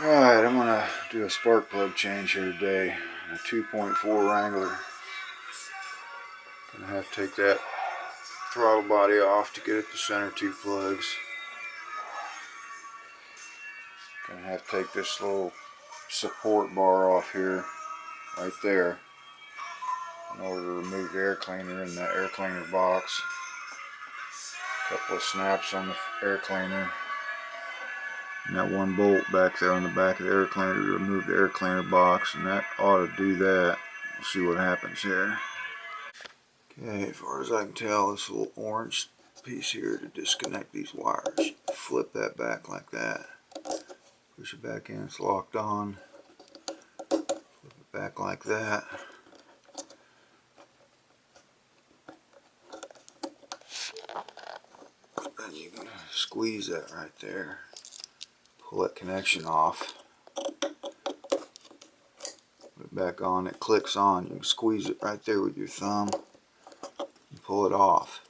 Alright, I'm going to do a spark plug change here today on a 2.4 Wrangler. Going to have to take that throttle body off to get at the center two plugs. Going to have to take this little support bar off here, right there, in order to remove the air cleaner in that air cleaner box. A couple of snaps on the air cleaner. And that one bolt back there on the back of the air cleaner to remove the air cleaner box, and that ought to do that. We'll see what happens here. Okay, as far as I can tell, this little orange piece here to disconnect these wires. Flip that back like that. Push it back in, it's locked on. Flip it back like that. And you can squeeze that right there. Pull that connection off. Put it back on, it clicks on. You can squeeze it right there with your thumb and pull it off.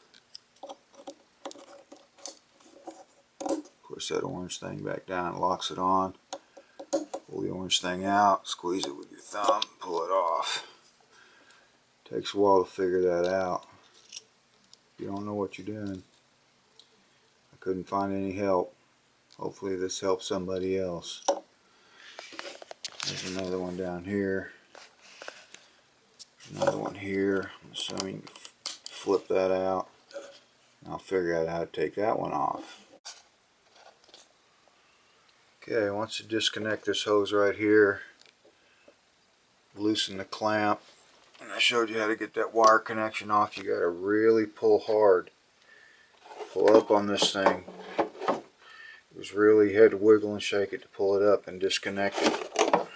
Push that orange thing back down, it locks it on. Pull the orange thing out, squeeze it with your thumb, pull it off. Takes a while to figure that out. If you don't know what you're doing, I couldn't find any help. Hopefully this helps somebody else. There's another one down here. Another one here. I'm assuming you can flip that out. I'll figure out how to take that one off. Okay, once you disconnect this hose right here, loosen the clamp. And I showed you how to get that wire connection off. You got to really pull hard. Pull up on this thing. It was really, you had to wiggle and shake it to pull it up and disconnect it.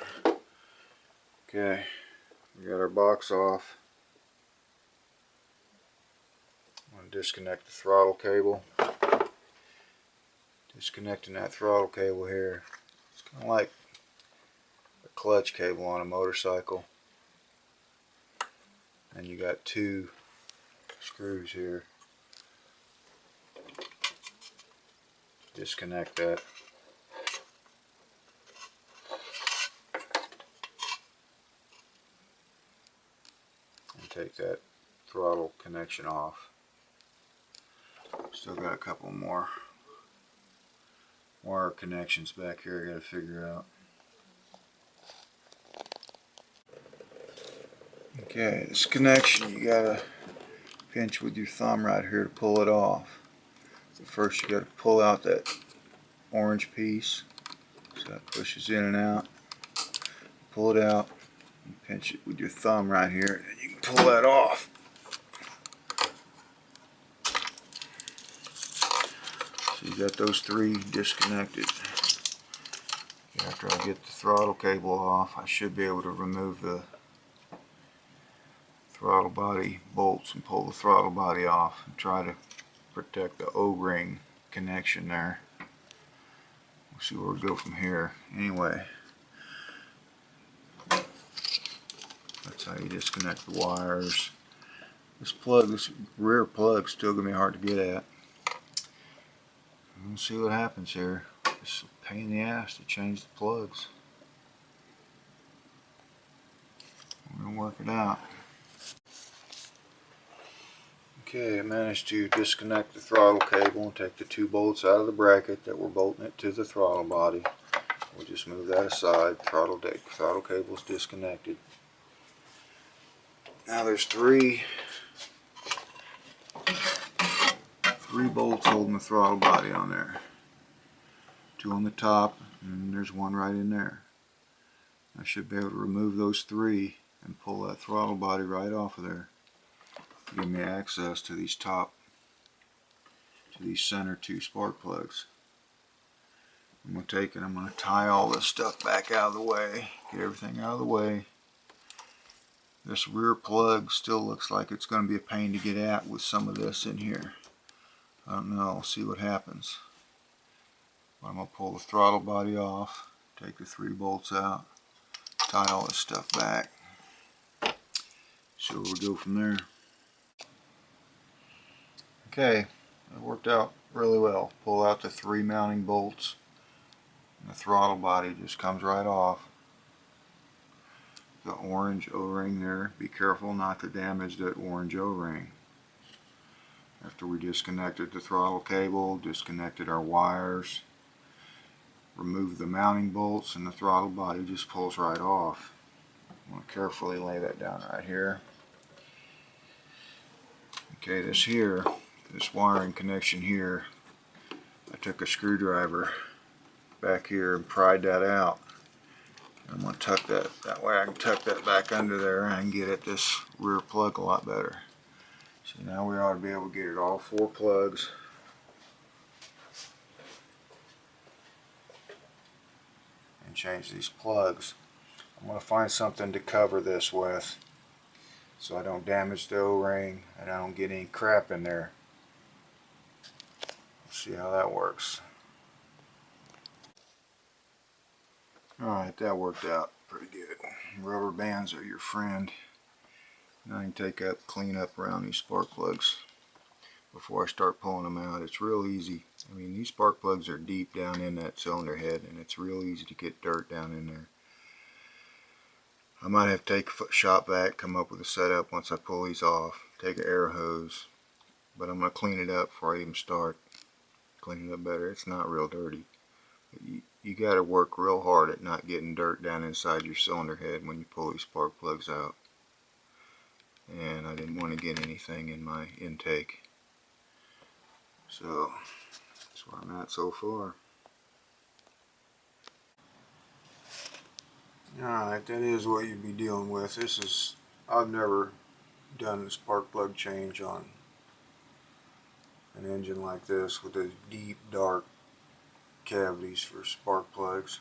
Okay, we got our box off. I'm going to disconnect the throttle cable. Disconnecting that throttle cable here. It's kind of like a clutch cable on a motorcycle. And you got two screws here. Disconnect that. And take that throttle connection off. Still got a couple more wire connections back here I got to figure out. Okay, this connection you got to pinch with your thumb right here to pull it off. So first you got to pull out that orange piece, so that pushes in and out. Pull it out and pinch it with your thumb right here, and you can pull that off. So you got those three disconnected. After I get the throttle cable off, I should be able to remove the throttle body bolts and pull the throttle body off and try to protect the O-ring connection there. We'll see where we go from here. Anyway, that's how you disconnect the wires. This rear plug, is still going to be hard to get at. We'll see what happens here. It's a pain in the ass to change the plugs. We're going to work it out. Okay, I managed to disconnect the throttle cable and take the two bolts out of the bracket that were bolting it to the throttle body. We'll just move that aside. Throttle cable is disconnected. Now there's three bolts holding the throttle body on there. Two on the top, and there's one right in there. I should be able to remove those three and pull that throttle body right off of there. Give me access to these center two spark plugs. I'm going to take it, I'm going to tie all this stuff back out of the way, get everything out of the way. This rear plug still looks like it's going to be a pain to get at with some of this in here. I don't know, we'll see what happens. But I'm going to pull the throttle body off, take the three bolts out, tie all this stuff back. See where we go from there. Okay, it worked out really well. Pull out the three mounting bolts. The throttle body just comes right off. The orange O-ring there. Be careful not to damage that orange O-ring. After we disconnected the throttle cable, disconnected our wires, remove the mounting bolts, and the throttle body just pulls right off. I'm going to carefully lay that down right here. Okay, this wiring connection here, I took a screwdriver back here and pried that out. I'm going to tuck that way I can tuck that back under there and get at this rear plug a lot better. So now we ought to be able to get at all 4 plugs. And change these plugs. I'm going to find something to cover this with so I don't damage the O-ring and I don't get any crap in there. Let's see how that works. Alright, that worked out pretty good. Rubber bands are your friend. Now I can clean up around these spark plugs before I start pulling them out. It's real easy. I mean, these spark plugs are deep down in that cylinder head and it's real easy to get dirt down in there. I might have to take a shop vac, come up with a setup once I pull these off, take an air hose, but I'm going to clean it up before I even start. Clean it up better. It's not real dirty. You got to work real hard at not getting dirt down inside your cylinder head when you pull these spark plugs out. And I didn't want to get anything in my intake. So that's where I'm at so far. Alright, that is what you'd be dealing with. I've never done a spark plug change on an engine like this with those deep dark cavities for spark plugs.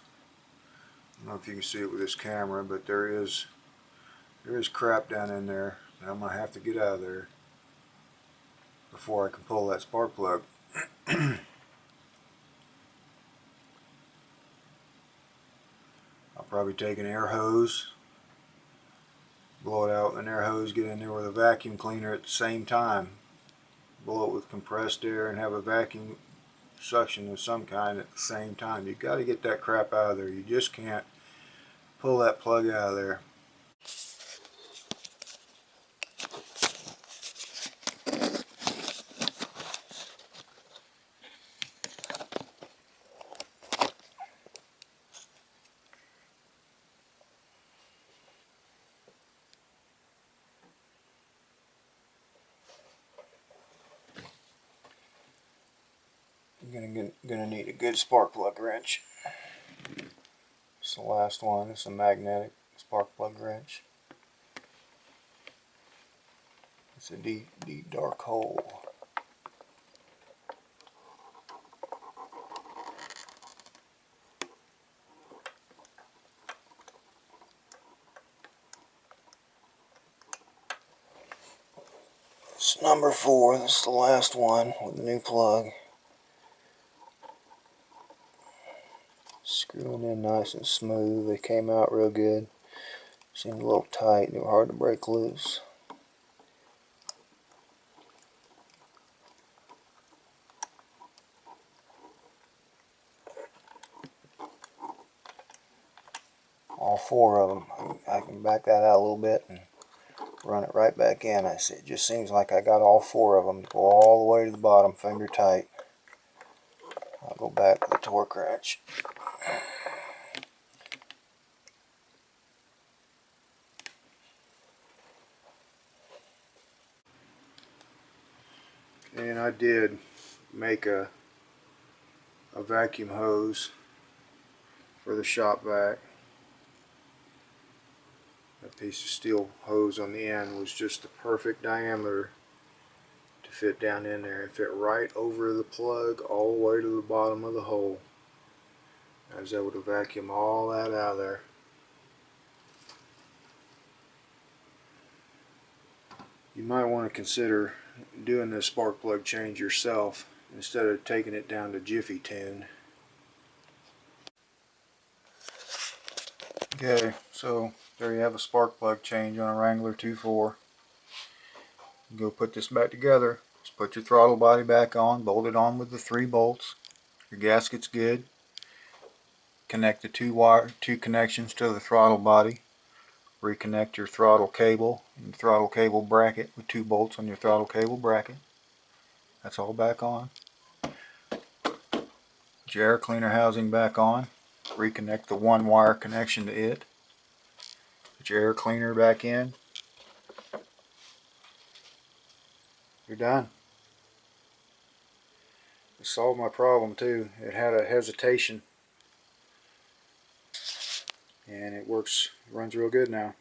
I don't know if you can see it with this camera, but there is crap down in there that I'm going to have to get out of there before I can pull that spark plug. I'll probably take an air hose, blow it out with an air hose, get in there with a vacuum cleaner at the same time, blow it with compressed air and have a vacuum suction of some kind at the same time. You've got to get that crap out of there. You just can't pull that plug out of there. You're gonna need a good spark plug wrench. It's the last one. It's a magnetic spark plug wrench. It's a deep, deep dark hole. It's number 4. This is the last one with the new plug. Screwing in nice and smooth. They came out real good. Seemed a little tight. They were hard to break loose. All 4 of them. I can back that out a little bit and run it right back in. It just seems like I got all 4 of them to go all the way to the bottom, finger tight. I'll go back to the torque wrench. And I did make a vacuum hose for the shop vac. That piece of steel hose on the end was just the perfect diameter to fit down in there. It fit right over the plug all the way to the bottom of the hole. I was able to vacuum all that out of there. You might want to consider doing this spark plug change yourself instead of taking it down to Jiffy Tune. Okay, so there you have a spark plug change on a Wrangler 2.4. Go put this back together. Just put your throttle body back on, bolt it on with the 3 bolts. Your gasket's good. connect the two connections to the throttle body. Reconnect your throttle cable and throttle cable bracket with 2 bolts on your throttle cable bracket. That's all back on. Put your air cleaner housing back on. Reconnect the 1-wire connection to it. Put your air cleaner back in. You're done. It solved my problem too. It had a hesitation, and it works, runs real good now.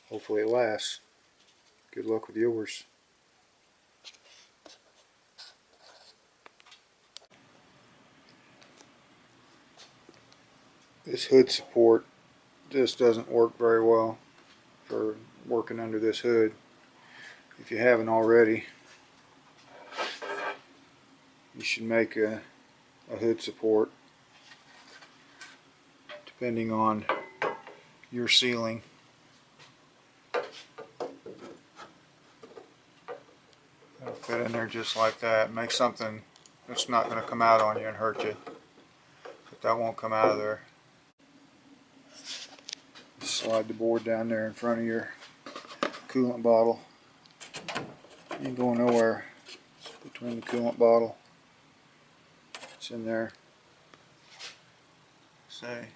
Hopefully it lasts. Good luck with yours. This hood support just doesn't work very well for working under this hood. If you haven't already, you should make a hood support depending on your ceiling. It'll fit in there just like that. Make something that's not going to come out on you and hurt you, but that won't come out of there. Slide the board down there in front of your coolant bottle. Ain't going nowhere. It's between the coolant bottle. It's in there. Say,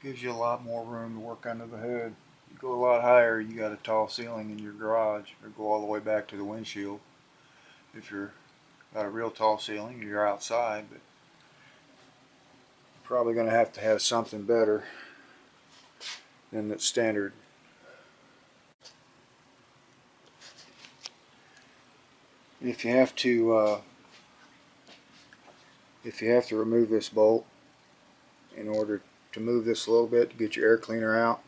gives you a lot more room to work under the hood. You go a lot higher, you got a tall ceiling in your garage, or go all the way back to the windshield. If you're got a real tall ceiling, you're outside, but you're probably going to have something better than that's standard. If you have to remove this bolt in order to move this a little bit to get your air cleaner out,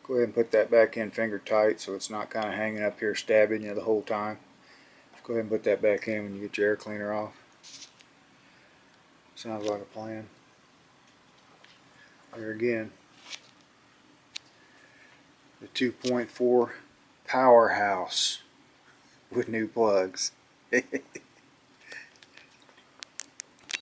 go ahead and put that back in finger tight so it's not kind of hanging up here stabbing you the whole time. Just go ahead and put that back in when you get your air cleaner off. Sounds like a plan. There again, the 2.4 powerhouse with new plugs.